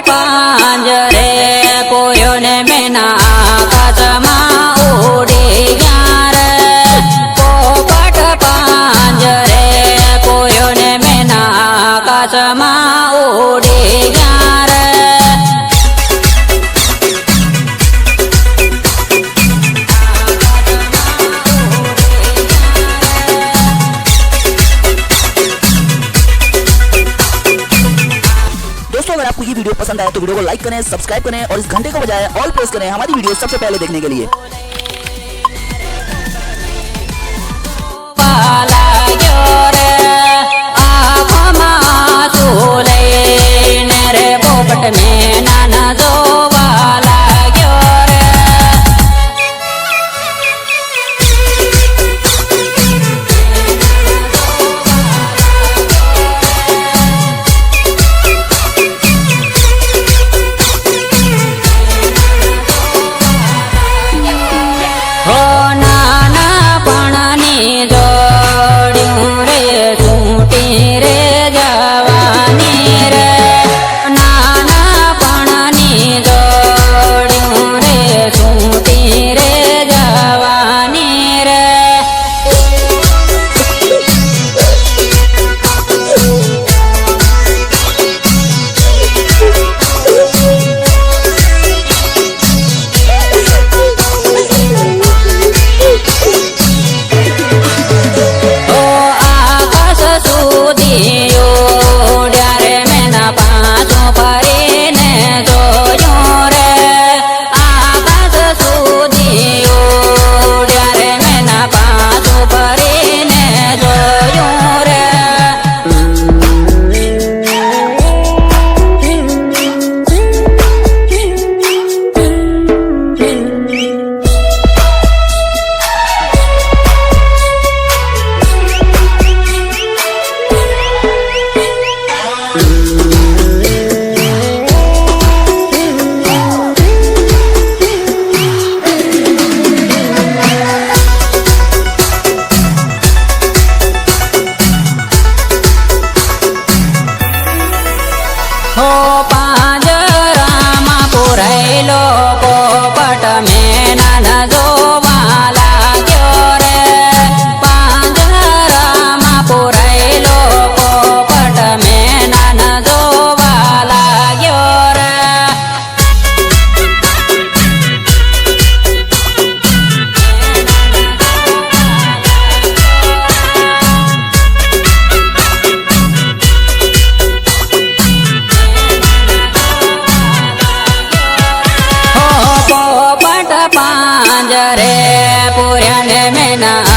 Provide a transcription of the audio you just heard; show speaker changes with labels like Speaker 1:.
Speaker 1: પાંજરે પોયો ને મેના આકાશમાં ઉડી ગયા રે પોપટ પાંજરે પોયો ને મેના આકાશમાં ઉડી ગયા રે
Speaker 2: दोस्तों अगर आपको ये वीडियो पसंद आए तो वीडियो को लाइक करें, सब्सक्राइब करें और इस घंटे को बजाय ऑल प्रेस करें हमारी वीडियो सबसे पहले देखने के लिए।
Speaker 1: पोपट में नाना जोवा लाग्यो रे हो नाना पणनी जोड्યું रे છૂટી રે જવાની રે નાના પણની જોડ્યું રે છૂટી રે જવાની રે हो પાંજરામાં પુરાયેલો પોપટ મેના જોવા લાગ્યો રે પાંજરામાં પુરાયેલો પોપટ મેના જોવા લાગ્યો રે પાંજરે પૂર્યા ને મેના